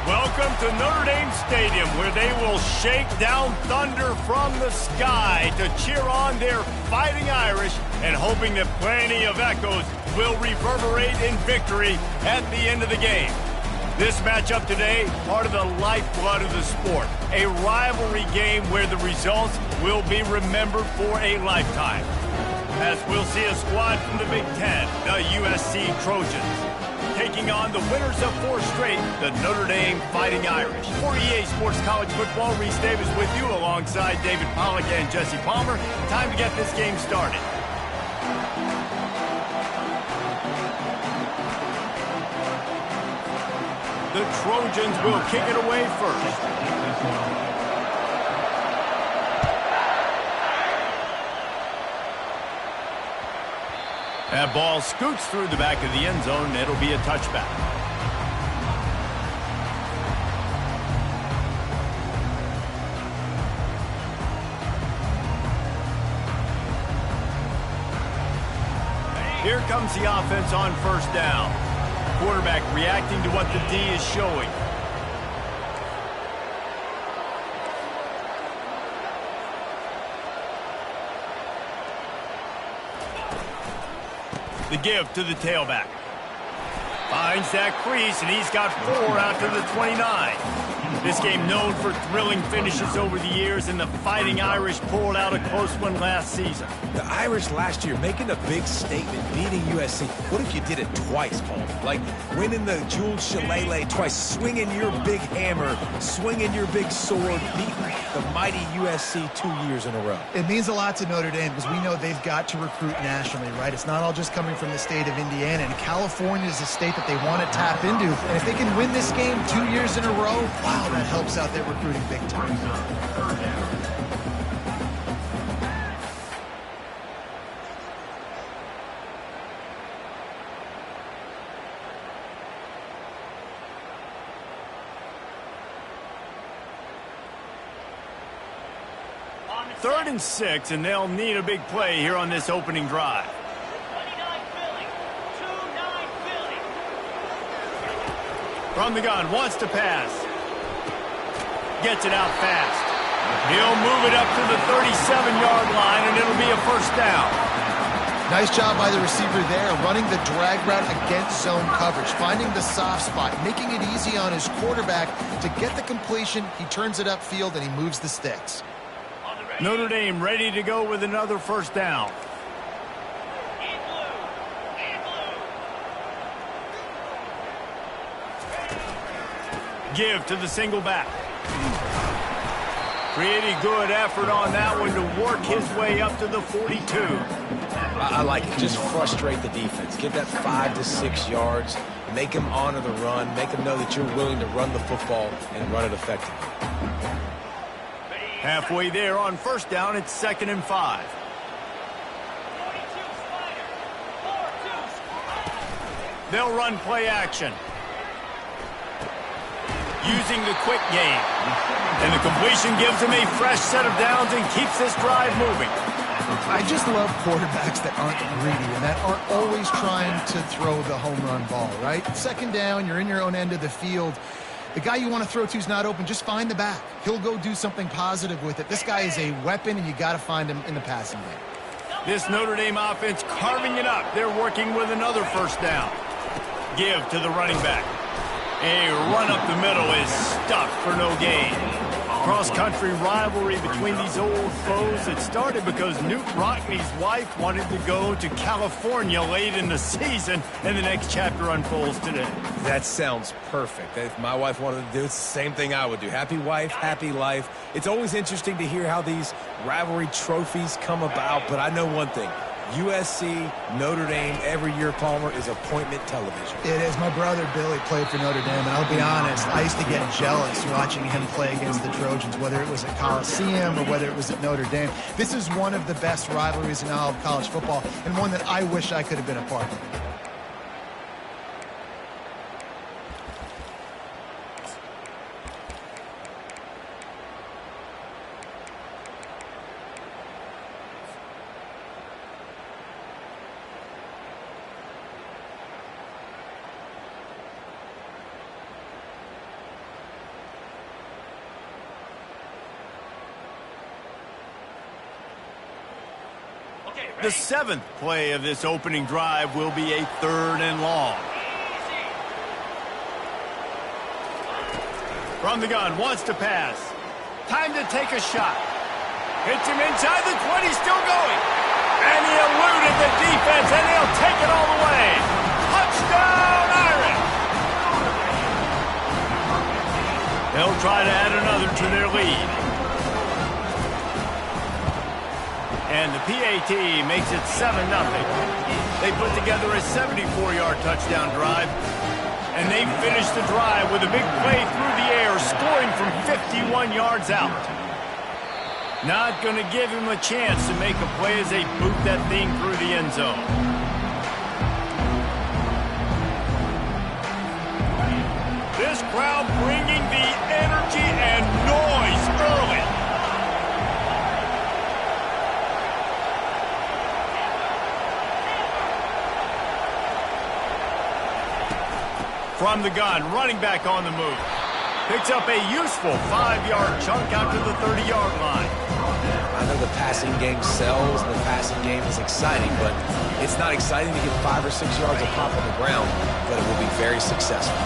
Welcome to Notre Dame Stadium, where they will shake down thunder from the sky to cheer on their Fighting Irish, and hoping that plenty of echoes will reverberate in victory at the end of the game. This matchup today, part of the lifeblood of the sport, a rivalry game where the results will be remembered for a lifetime. As we'll see a squad from the Big Ten, the USC Trojans, taking on the winners of 4 straight, the Notre Dame Fighting Irish. For EA Sports College Football, Reese Davis with you alongside David Pollack and Jesse Palmer. Time to get this game started. The Trojans will kick it away first. That ball scoots through the back of the end zone. It'll be a touchback. Here comes the offense on first down. Quarterback reacting to what the D is showing. The give to the tailback. Finds that crease, and he's got 4 out to the 29. This game known for thrilling finishes over the years, and the Fighting Irish pulled out a close one last season. The Irish last year making a big statement, beating USC. What if you did it twice, Paul? Like winning the Jules Shillelagh twice, swinging your big hammer, swinging your big sword, beating the mighty USC 2 years in a row. It means a lot to Notre Dame because we know they've got to recruit nationally, right? It's not all just coming from the state of Indiana, and California is a state that they want to tap into. And if they can win this game 2 years in a row, wow, that helps out their recruiting big time. Third and 6, and they'll need a big play here on this opening drive. From the gun, wants to pass. Gets it out fast. He'll move it up to the 37-yard line, and it'll be a first down. Nice job by the receiver there, running the drag route against zone coverage, finding the soft spot, making it easy on his quarterback to get the completion. He turns it upfield, and he moves the sticks. Notre Dame ready to go with another first down. Give to the single back. Pretty good effort on that one to work his way up to the 42. I like it. Just frustrate the defense. Get that 5 to 6 yards. Make them honor the run. Make them know that you're willing to run the football and run it effectively. Halfway there on first down, it's 2nd and 5. They'll run play action. Using the quick game. And the completion gives him a fresh set of downs and keeps this drive moving. I just love quarterbacks that aren't greedy and that aren't always trying to throw the home run ball, right? 2nd down, you're in your own end of the field. The guy you want to throw to is not open. Just find the back. He'll go do something positive with it. This guy is a weapon, and you got to find him in the passing game. This Notre Dame offense carving it up. They're working with another first down. Give to the running back. A run up the middle is stuffed for no gain. Cross-country rivalry between these old foes. It started because Newt Rockne's wife wanted to go to California late in the season, and the next chapter unfolds today. That sounds perfect. If my wife wanted to do it, it's the same thing I would do. Happy wife, happy life. It's always interesting to hear how these rivalry trophies come about, but I know one thing. USC, Notre Dame, every year, Palmer, is appointment television. It is. My brother Billy played for Notre Dame, and I'll be honest, I used to get jealous watching him play against the Trojans, whether it was at Coliseum or whether it was at Notre Dame. This is one of the best rivalries in all of college football, and one that I wish I could have been a part of. The seventh play of this opening drive will be a 3rd and long. From the gun, wants to pass. Time to take a shot. Hits him inside the 20, still going. And he eluded the defense, and he'll take it all the way. Touchdown, Irish! They'll try to add another to their lead. And the PAT makes it 7-0. They put together a 74-yard touchdown drive. And they finish the drive with a big play through the air, scoring from 51 yards out. Not going to give him a chance to make a play as they boot that thing through the end zone. This crowd bringing the energy and noise early. From the gun, running back on the move. Picks up a useful 5-yard chunk out to the 30-yard line. I know the passing game sells, and the passing game is exciting, but it's not exciting to get 5 or 6 yards of pop on the ground, but it will be very successful.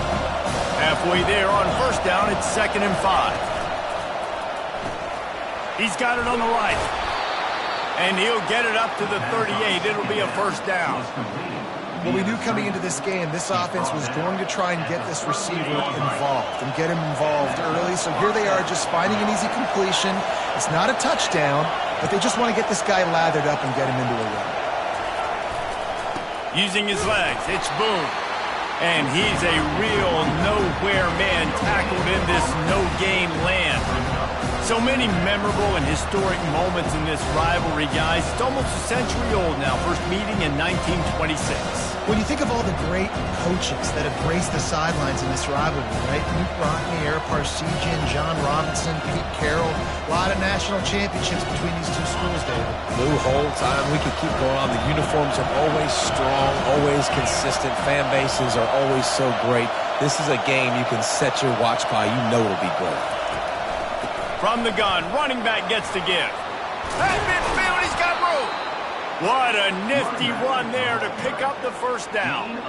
Halfway there on first down, it's 2nd and 5. He's got it on the right. And he'll get it up to the 38. It'll be a first down. Well, we knew coming into this game, this offense was going to try and get this receiver involved and get him involved early. So here they are just finding an easy completion. It's not a touchdown, but they just want to get this guy lathered up and get him into a run. Using his legs, it's Boone. And he's a real nowhere man tackled in this no-gain land. So many memorable and historic moments in this rivalry, guys. It's almost a century old now. First meeting in 1926. When you think of all the great coaches that have graced the sidelines in this rivalry, right? Newt Rockne, Eric Parsegian, John Robinson, Pete Carroll. A lot of national championships between these two schools, David. Lou Holtz, we could keep going on. The uniforms are always strong, always consistent. Fan bases are always so great. This is a game you can set your watch by. You know it'll be great. From the gun, running back gets to give. At midfield, he's got room. What a nifty run there to pick up the first down.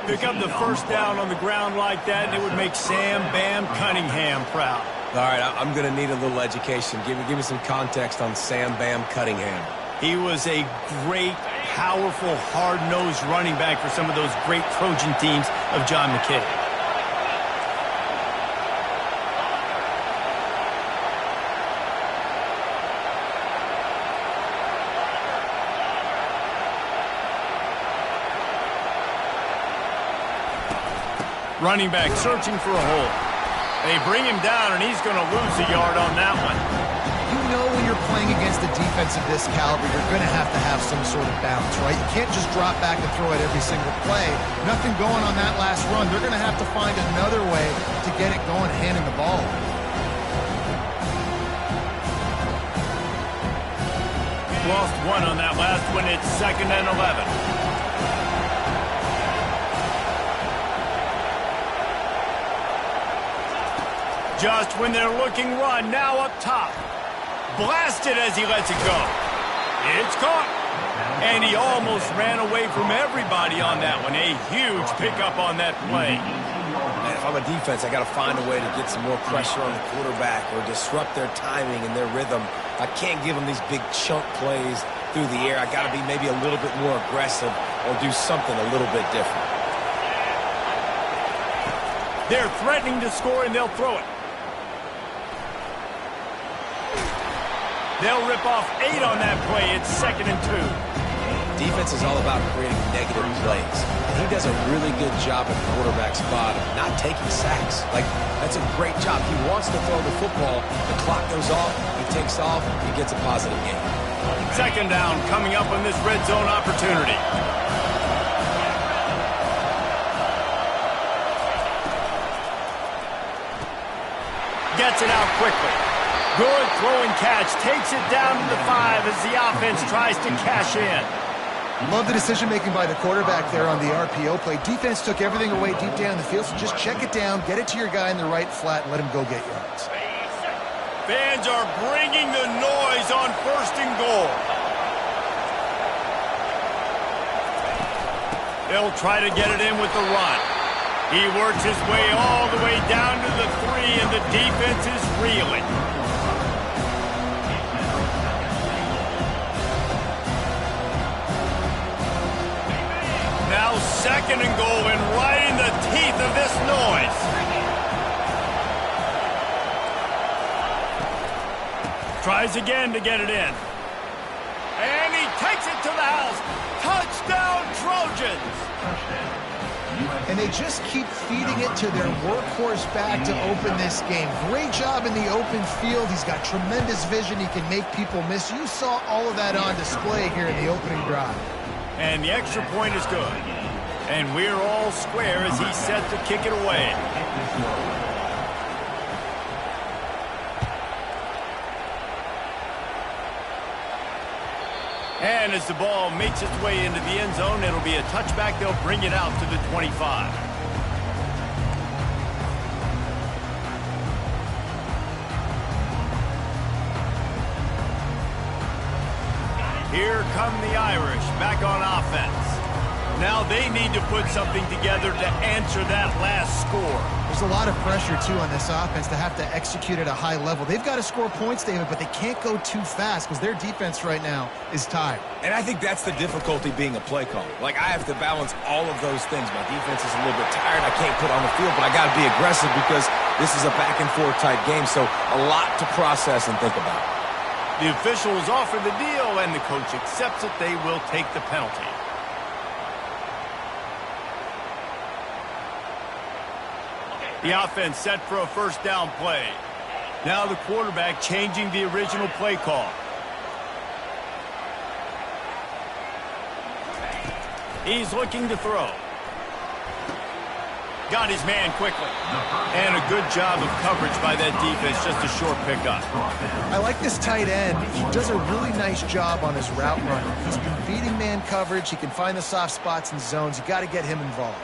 Pick up the first down on the ground like that, and it would make Sam Bam Cunningham proud. All right, I'm going to need a little education. Give me some context on Sam Bam Cunningham. He was a great, powerful, hard-nosed running back for some of those great Trojan teams of John McKay. Running back searching for a hole. They bring him down, and he's going to lose a yard on that one. You know when you're playing against a defense of this caliber, you're going to have some sort of balance, right? You can't just drop back and throw it every single play. Nothing going on that last run. They're going to have to find another way to get it going, handing the ball. Lost one on that last one. It's 2nd and 11. Just when they're looking run, now up top. Blasted as he lets it go. It's caught. And he almost ran away from everybody on that one. A huge pickup on that play. And if I'm a defense, I got to find a way to get some more pressure on the quarterback or disrupt their timing and their rhythm. I can't give them these big chunk plays through the air. I got to be maybe a little bit more aggressive or do something a little bit different. They're threatening to score, and they'll throw it. They'll rip off 8 on that play. It's 2nd and 2. Defense is all about creating negative plays. And he does a really good job at the quarterback spot of not taking sacks. Like, that's a great job. He wants to throw the football. The clock goes off. He takes off. He gets a positive gain. 2nd down coming up on this red zone opportunity. Gets it out quickly. Good throw and catch. Takes it down to the 5 as the offense tries to cash in. Love the decision-making by the quarterback there on the RPO play. Defense took everything away deep down in the field, so just check it down, get it to your guy in the right flat, and let him go get yards. Fans are bringing the noise on 1st and goal. They'll try to get it in with the run. He works his way all the way down to the 3, and the defense is reeling. Now 2nd and goal, and right in the teeth of this noise. Tries again to get it in. And he takes it to the house. Touchdown, Trojans! And they just keep feeding it to their workhorse back to open this game. Great job in the open field. He's got tremendous vision. He can make people miss. You saw all of that on display here in the opening drive. And the extra point is good. And we're all square as he's set to kick it away. And as the ball makes its way into the end zone, it'll be a touchback. They'll bring it out to the 25. Here come the Irish back on offense. Now they need to put something together to answer that last score. There's a lot of pressure, too, on this offense to have to execute at a high level. They've got to score points, David, but they can't go too fast because their defense right now is tired. And I think that's the difficulty being a play caller. Like, I have to balance all of those things. My defense is a little bit tired. I can't put on the field, but I got to be aggressive because this is a back-and-forth type game, so a lot to process and think about. The officials offer the deal, and the coach accepts it. They will take the penalty. The offense set for a 1st down play. Now the quarterback changing the original play call. He's looking to throw. Got his man quickly. And a good job of coverage by that defense, just a short pickup. I like this tight end. He does a really nice job on his route running. He's been beating man coverage. He can find the soft spots and zones. You got to get him involved.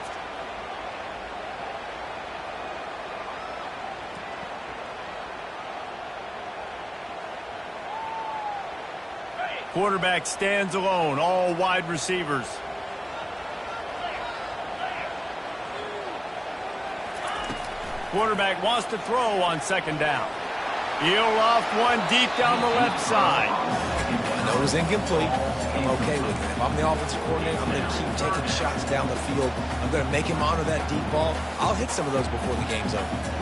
Quarterback stands alone, all wide receivers. Quarterback wants to throw on 2nd down. He'll loft one deep down the left side. I know it was incomplete. I'm okay with it. If I'm the offensive coordinator, I'm going to keep taking shots down the field. I'm going to make him honor that deep ball. I'll hit some of those before the game's over.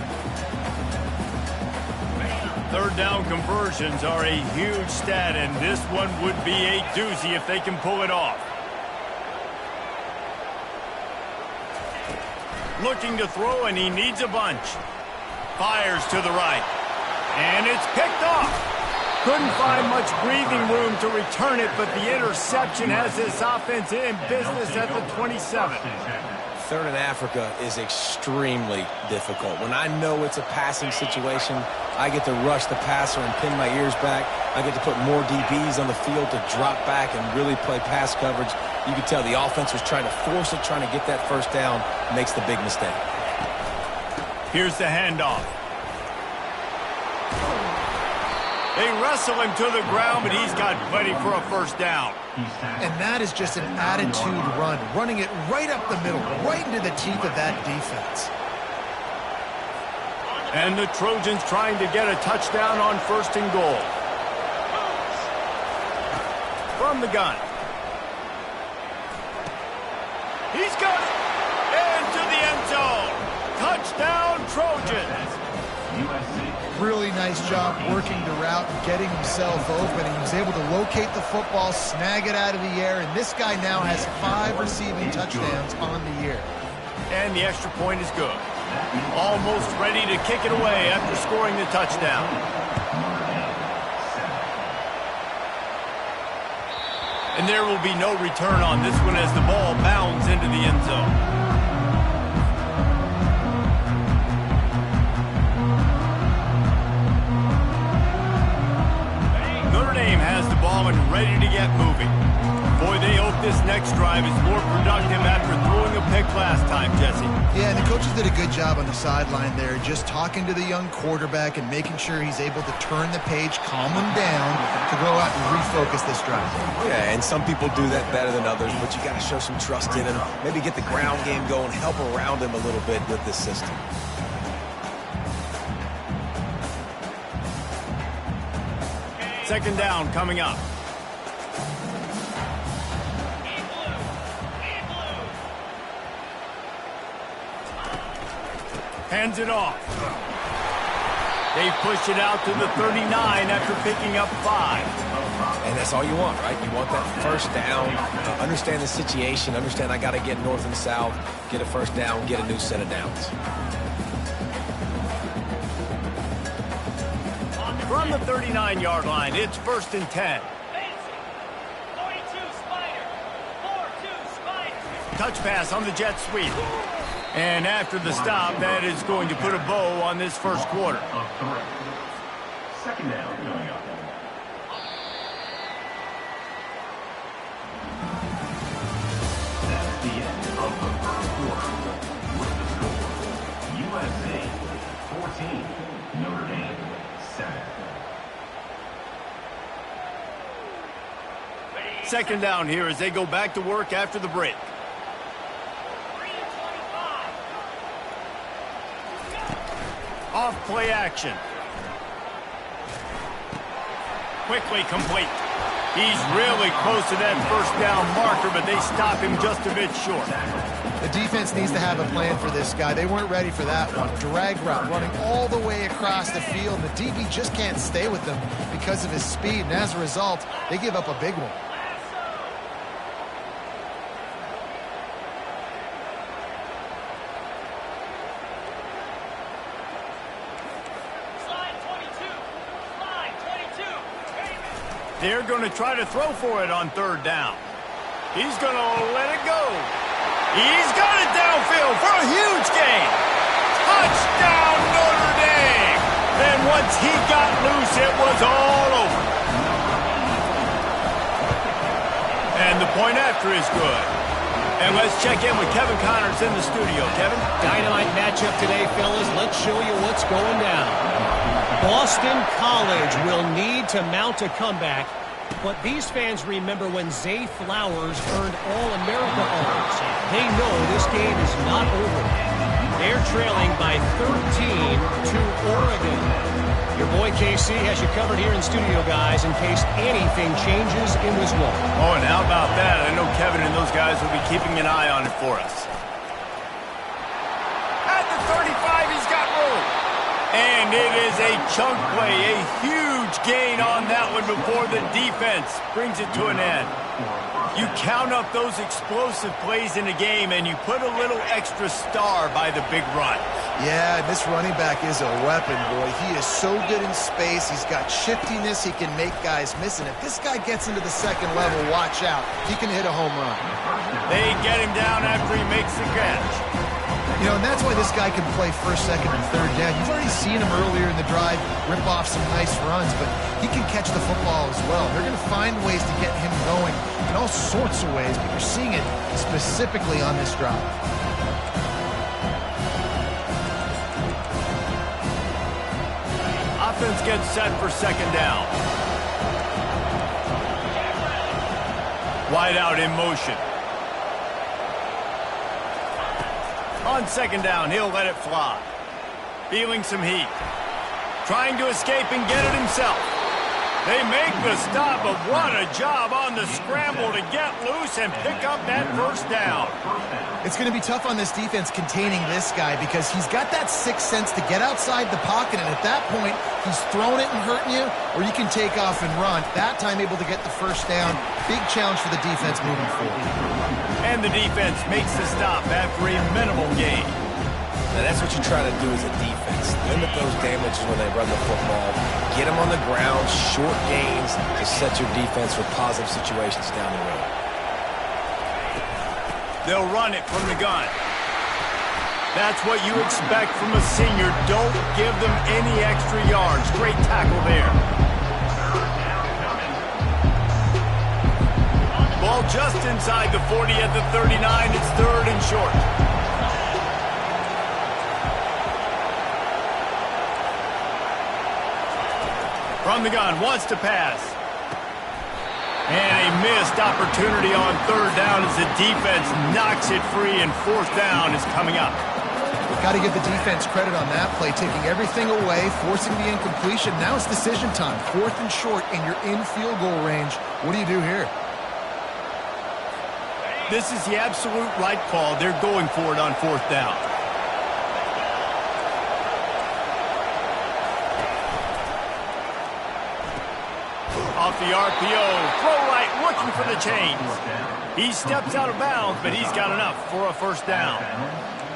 3rd down conversions are a huge stat, and this one would be a doozy if they can pull it off. Looking to throw, and he needs a bunch. Fires to the right. And it's picked off. Couldn't find much breathing room to return it, but the interception has this offense in business at the 27. 3rd in Africa is extremely difficult. When I know it's a passing situation, I get to rush the passer and pin my ears back. I get to put more DBs on the field to drop back and really play pass coverage. You can tell the offense was trying to force it, trying to get that 1st down, makes the big mistake. Here's the handoff. They wrestle him to the ground, but he's got plenty for a first down. And that is just an attitude run, running it right up the middle, right into the teeth of that defense. And the Trojans trying to get a touchdown on 1st and goal. From the gun. He's got it. Into the end zone. Touchdown, Trojans. Really nice job working the route and getting himself open. He was able to locate the football, snag it out of the air, and this guy now has 5 receiving touchdowns on the year. And the extra point is good. Almost ready to kick it away after scoring the touchdown. And there will be no return on this one as the ball bounds into the end zone. Has the ball and ready to get moving. Boy, they hope this next drive is more productive after throwing a pick last time, Jesse. Yeah, and the coaches did a good job on the sideline there, just talking to the young quarterback and making sure he's able to turn the page, calm him down to go out and refocus this drive. Yeah, and some people do that better than others, but you got to show some trust in him. Maybe get the ground game going, help around him a little bit with this system. Second down coming up. Hands it off. They push it out to the 39 after picking up 5. And that's all you want, right? You want that first down. Understand the situation. Understand I got to get north and south, get a first down, get a new set of downs. From the 39-yard line, it's 1st and 10. Touch pass on the jet sweep. And after the stop, that is going to put a bow on this first quarter. Second down coming up. That's the end of the first quarter. With the score, USC 14, Notre Dame 7. Second down here as they go back to work after the break. Off play action. Quickly complete. He's really close to that first down marker, but they stop him just a bit short. The defense needs to have a plan for this guy. They weren't ready for that one. Drag route running all the way across the field. The DB just can't stay with them because of his speed, and as a result, they give up a big one. They're going to try to throw for it on 3rd down. He's going to let it go. He's got it downfield for a huge gain. Touchdown, Notre Dame. Then once he got loose, it was all over. And the point after is good. And let's check in with Kevin Connors in the studio. Kevin? Dynamite matchup today, fellas. Let's show you what's going down. Boston College will need to mount a comeback, but these fans remember when Zay Flowers earned All-America honors. They know this game is not over. They're trailing by 13 to Oregon. Your boy KC has you covered here in studio, guys, in case anything changes in this one. Oh, and how about that? I know Kevin and those guys will be keeping an eye on it for us. At the 35, he's got room. And it is a chunk play, a huge gain on that one before the defense brings it to an end. You count up those explosive plays in a game, and you put a little extra star by the big run. Yeah, this running back is a weapon, boy. He is so good in space. He's got shiftiness. He can make guys miss. And if this guy gets into the second level, watch out. He can hit a home run. They get him down after he makes the catch. You know, and that's why this guy can play first, second, and third down. You've already seen him earlier in the drive rip off some nice runs, but he can catch the football as well. They're going to find ways to get him going in all sorts of ways, but you're seeing it specifically on this drive. offense gets set for second down. Wide out in motion. On second down, he'll let it fly. Feeling some heat. Trying to escape and get it himself. They make the stop, but what a job on the scramble to get loose and pick up that first down. It's going to be tough on this defense containing this guy because he's got that sixth sense to get outside the pocket, and at that point, he's throwing it and hurting you, or you can take off and run. That time able to get the first down. Big challenge for the defense moving forward. And the defense makes the stop after a minimal gain. Now that's what you try to do as a defense. Limit those damages when they run the football. Get them on the ground, short gains to set your defense for positive situations down the road. They'll run it from the gun. That's what you expect from a senior. Don't give them any extra yards. Great tackle there. Ball just inside the 40 at the 39. It's third and short. From the gun, wants to pass. And a missed opportunity on third down as the defense knocks it free, and fourth down is coming up. We've got to give the defense credit on that play, taking everything away, forcing the incompletion. Now it's decision time. Fourth and short, and you're in field goal range. What do you do here? This is the absolute right call. They're going for it on fourth down. Off the RPO, throw right, looking for the chains. He steps out of bounds, but he's got enough for a first down.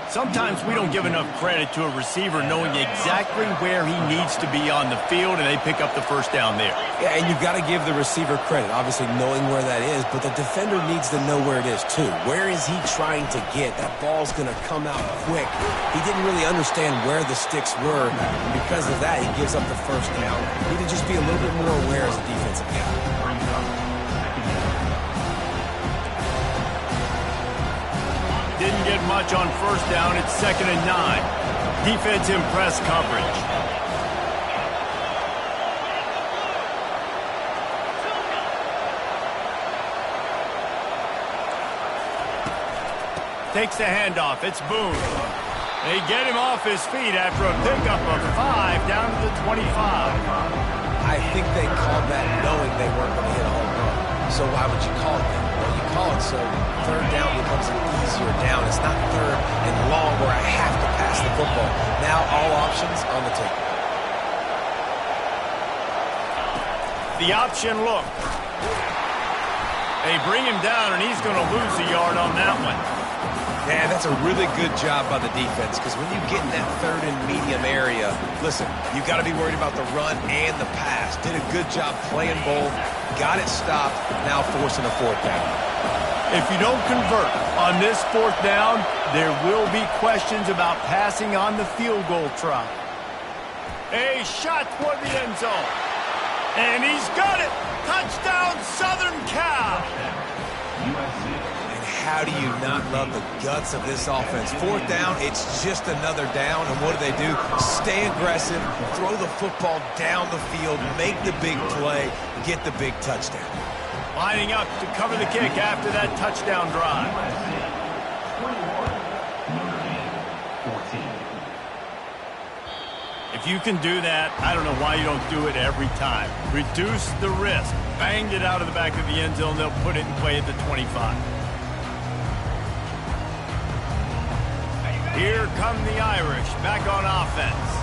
Sometimes we don't give enough credit to a receiver knowing exactly where he needs to be on the field, and they pick up the first down there. Yeah, and you've got to give the receiver credit, obviously knowing where that is, but the defender needs to know where it is too. Where is he trying to get? That ball's going to come out quick. He didn't really understand where the sticks were, and because of that, he gives up the first down. He need to just be a little bit more aware as a defensive guy. Didn't get much on first down. It's 2nd and 9. Defense in press coverage. Takes the handoff. It's Boone. They get him off his feet after a pickup of 5 down to the 25. I think they called that knowing they weren't going to hit a home run. So why would you call it that? Well, you call it so third down becomes an easier down. It's not third and long where I have to pass the football. Now all options on the table. The option look. They bring him down, and he's going to lose a yard on that one. Yeah, that's a really good job by the defense, because when you get in that third and medium area, listen, you've got to be worried about the run and the pass. Did a good job playing both, got it stopped, now forcing a fourth down. If you don't convert on this fourth down, there will be questions about passing on the field goal try. A shot toward the end zone. And he's got it. Touchdown, Southern Cal. And how do you not love the guts of this offense? Fourth down, it's just another down. And what do? Stay aggressive, throw the football down the field, make the big play, get the big touchdown. Lining up to cover the kick after that touchdown drive. If you can do that, I don't know why you don't do it every time. Reduce the risk. Banged it out of the back of the end zone. They'll put it in play at the 25. Here come the Irish back on offense.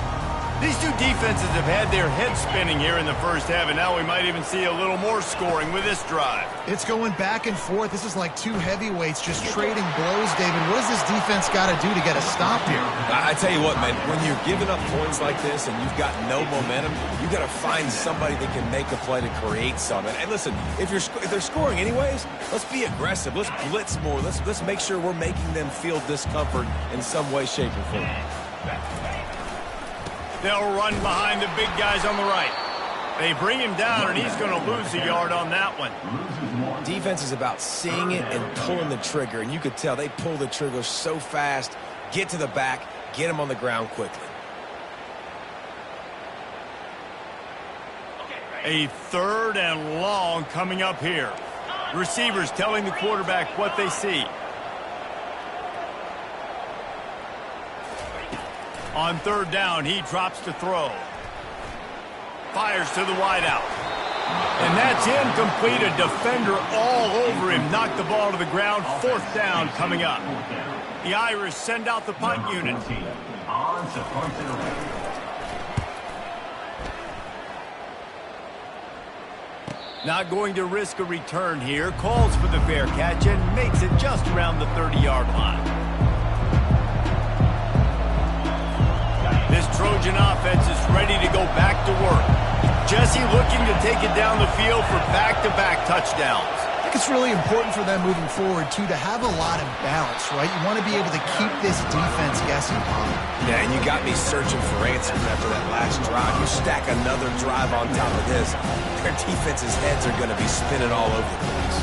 These two defenses have had their heads spinning here in the first half, and now we might even see a little more scoring with this drive. It's going back and forth. This is like two heavyweights just trading blows, David. What does this defense got to do to get a stop here? I tell you what, man, when you're giving up points like this and you've got no momentum, you got to find somebody that can make a play to create something. And listen, if they're scoring anyways, let's be aggressive. Let's blitz more. Let's make sure we're making them feel discomfort in some way, shape, or form. They'll run behind the big guys on the right. They bring him down, and he's going to lose a yard on that one. Defense is about seeing it and pulling the trigger, and you could tell they pull the trigger so fast, get to the back, get him on the ground quickly. A 3rd and long coming up here. Receivers telling the quarterback what they see. On 3rd down, he drops to throw. Fires to the wideout. And that's incomplete. A defender all over him. Knocked the ball to the ground. 4th down coming up. The Irish send out the punt unit. On to punt it away. Not going to risk a return here. Calls for the fair catch and makes it just around the 30-yard line. This Trojan offense is ready to go back to work. Jesse looking to take it down the field for back-to-back touchdowns. I think it's really important for them moving forward, too, to have a lot of balance, right? You want to be able to keep this defense guessing. Yeah, and you got me searching for answers after that last drive. You stack another drive on top of this, their defense's heads are going to be spinning all over the place.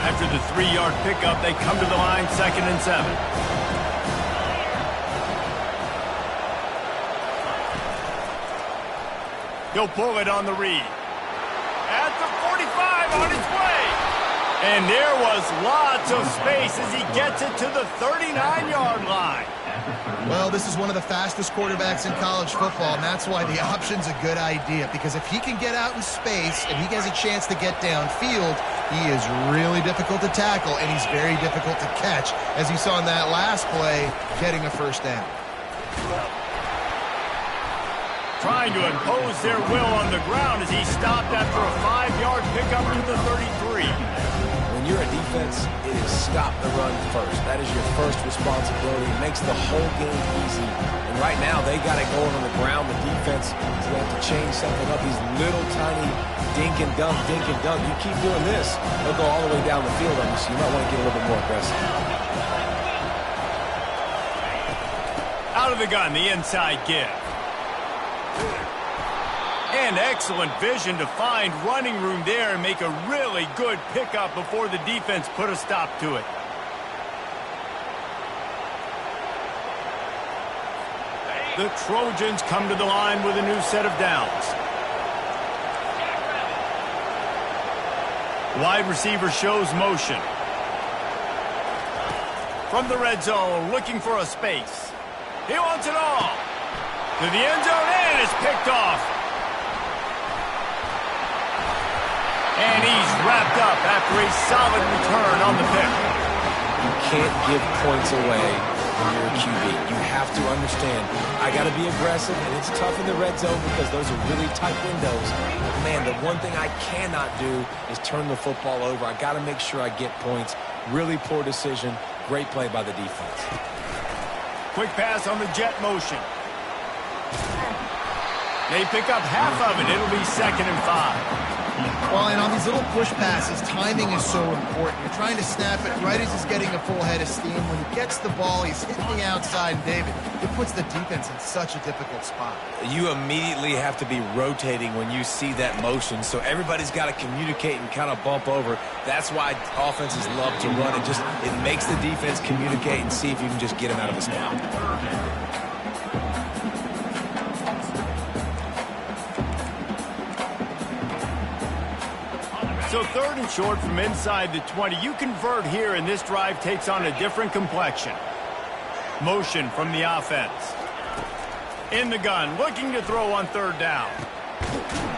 After the 3-yard pickup, they come to the line, 2nd and 7. He'll pull it on the read. At the 45, on its way. And there was lots of space as he gets it to the 39-yard line. Well, this is one of the fastest quarterbacks in college football, and that's why the option's a good idea. Because if he can get out in space and he has a chance to get downfield, he is really difficult to tackle, and he's very difficult to catch, as you saw in that last play, getting a 1st down. Trying to impose their will on the ground as he stopped after a 5-yard pickup to the 33. When you're a defense, it is stop the run first. That is your first responsibility. It makes the whole game easy. And right now, they got it going on the ground. The defense is going to have to change something up. These little tiny dink and dunk, dink and dunk. You keep doing this, they'll go all the way down the field on you, so you might want to get a little bit more aggressive. Out of the gun, the inside give. And excellent vision to find running room there and make a really good pickup before the defense put a stop to it. The Trojans come to the line with a new set of downs. Wide receiver shows motion. From the red zone, looking for a space. He wants it all. To the end zone, and it's picked off. And he's wrapped up after a solid return on the pick. You can't give points away when you're a QB. You have to understand, I got to be aggressive, and it's tough in the red zone because those are really tight windows. But, man, the one thing I cannot do is turn the football over. I got to make sure I get points. Really poor decision. Great play by the defense. Quick pass on the jet motion. They pick up half of it. It'll be 2nd and 5. Well, and on these little push passes, timing is so important. You're trying to snap it right as he's getting a full head of steam. When he gets the ball, he's hitting the outside, and David, it puts the defense in such a difficult spot. You immediately have to be rotating when you see that motion, so everybody's got to communicate and kind of bump over. That's why offenses love to run. It makes the defense communicate and see if you can just get him out of his spot. So 3rd and short from inside the 20. You convert here, and this drive takes on a different complexion. Motion from the offense. In the gun, looking to throw on 3rd down.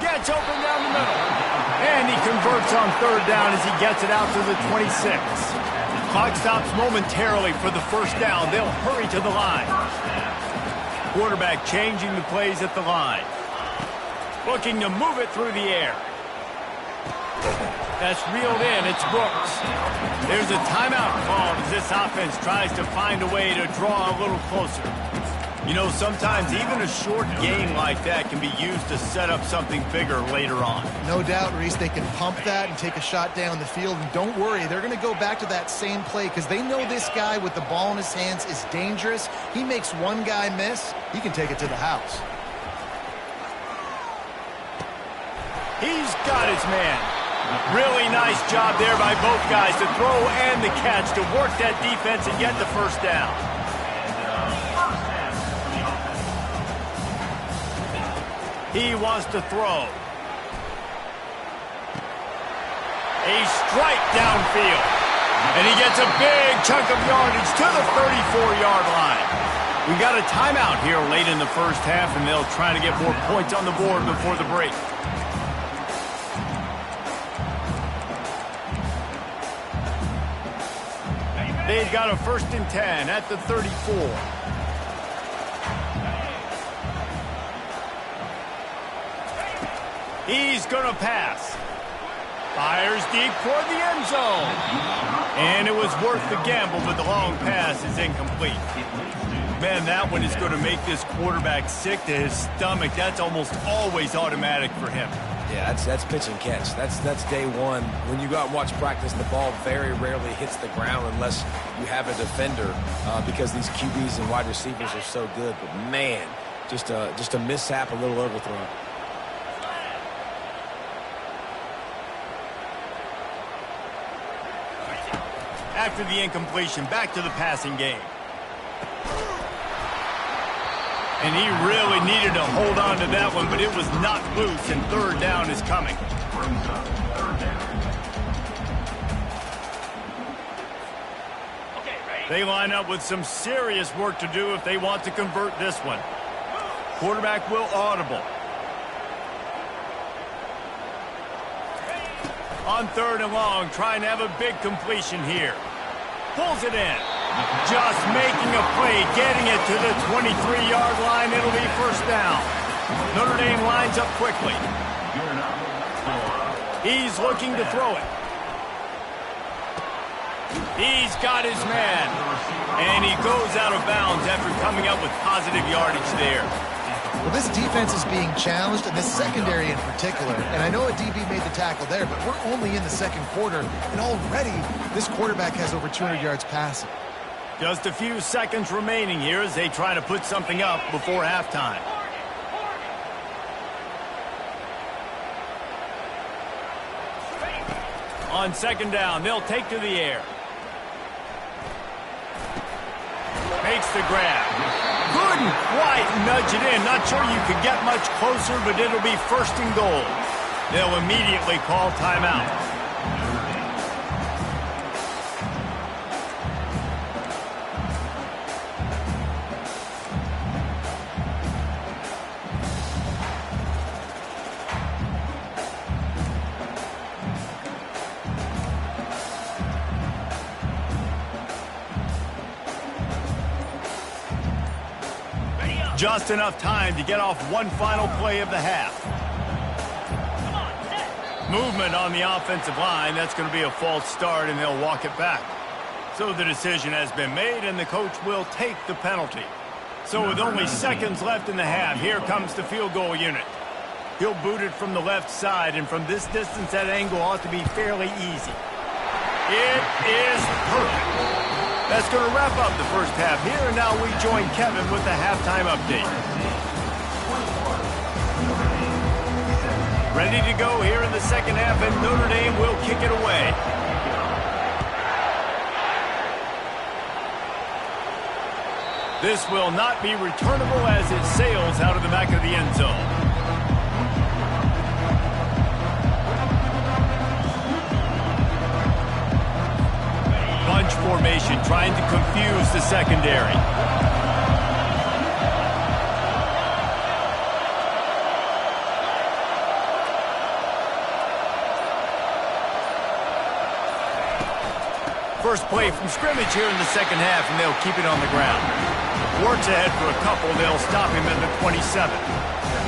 Gets open down the middle. And he converts on 3rd down as he gets it out to the 26. Clock stops momentarily for the 1st down. They'll hurry to the line. Quarterback changing the plays at the line. Looking to move it through the air. That's reeled in. It's Brooks. There's a timeout called as this offense tries to find a way to draw a little closer. You know, sometimes even a short game like that can be used to set up something bigger later on. No doubt, Reese, they can pump that and take a shot down the field. And don't worry, they're going to go back to that same play because they know this guy with the ball in his hands is dangerous. He makes one guy miss, he can take it to the house. He's got his man. Really nice job there by both guys to throw and the catch to work that defense and get the 1st down. He wants to throw. A strike downfield. And he gets a big chunk of yardage to the 34-yard line. We got a timeout here late in the first half, and they'll try to get more points on the board before the break. They've got a 1st and 10 at the 34. He's going to pass. Fires deep toward the end zone. And it was worth the gamble, but the long pass is incomplete. Man, that one is going to make this quarterback sick to his stomach. That's almost always automatic for him. Yeah, that's pitch and catch. That's day one. When you go out and watch practice, the ball very rarely hits the ground unless you have a defender because these QBs and wide receivers are so good. But, man, just a mishap, a little overthrown. After the incompletion, back to the passing game. And he really needed to hold on to that one, but it was knocked loose, and 3rd down is coming. They line up with some serious work to do if they want to convert this one. Quarterback will audible. On 3rd and long, trying to have a big completion here. Pulls it in. Just making a play, getting it to the 23-yard line. It'll be 1st down. Notre Dame lines up quickly. He's looking to throw it. He's got his man. And he goes out of bounds after coming up with positive yardage there. Well, this defense is being challenged, and this secondary in particular. And I know a DB made the tackle there, but we're only in the 2nd quarter, and already this quarterback has over 200 yards passing. Just a few seconds remaining here as they try to put something up before halftime. On 2nd down, they'll take to the air. Makes the grab. Couldn't quite nudge it in. Not sure you could get much closer, but it'll be 1st and goal. They'll immediately call timeout. Just enough time to get off one final play of the half. Movement on the offensive line. That's going to be a false start, and they'll walk it back. So the decision has been made, and the coach will take the penalty. So with only seconds left in the half, here comes the field goal unit. He'll boot it from the left side, and from this distance, that angle ought to be fairly easy. It is perfect. That's going to wrap up the first half here, and now we join Kevin with the halftime update. Ready to go here in the 2nd half, and Notre Dame will kick it away. This will not be returnable as it sails out of the back of the end zone. Bunch formation, trying to confuse the secondary. First play from scrimmage here in the 2nd half, and they'll keep it on the ground. Works ahead for a couple. They'll stop him at the 27.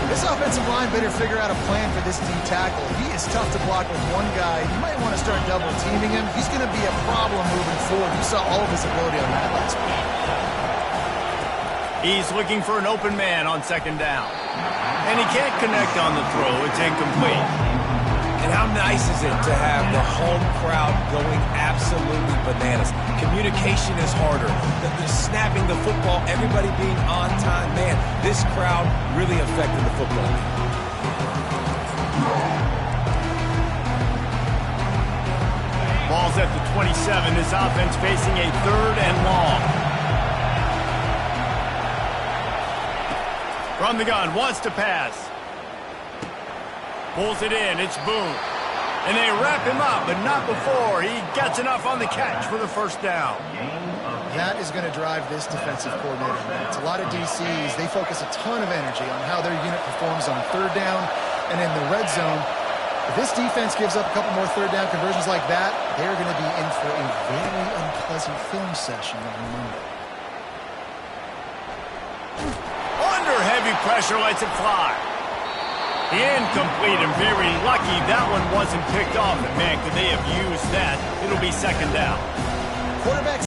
This offensive line better figure out a plan for this D tackle. He is tough to block with one guy. You might want to start double teaming him. He's going to be a problem moving forward. You saw all of his ability on that last play. He's looking for an open man on 2nd down. And he can't connect on the throw. It's incomplete. And how nice is it to have the home crowd going absolutely bananas? Communication is harder. The snapping the football, everybody being on time. Man, this crowd really affected the football. Ball's at the 27. This offense facing a 3rd and long. From the gun, wants to pass. Pulls it in. It's Boone. And they wrap him up, but not before he gets enough on the catch for the first down. That is going to drive this defensive coordinator. It's a lot of DCs. They focus a ton of energy on how their unit performs on third down and in the red zone. If this defense gives up a couple more third down conversions like that, they're going to be in for a very unpleasant film session on Monday. Under heavy pressure, lets it fly. Incomplete, and very lucky that one wasn't picked off. And man, could they have used that? It'll be second down. Quarterbacks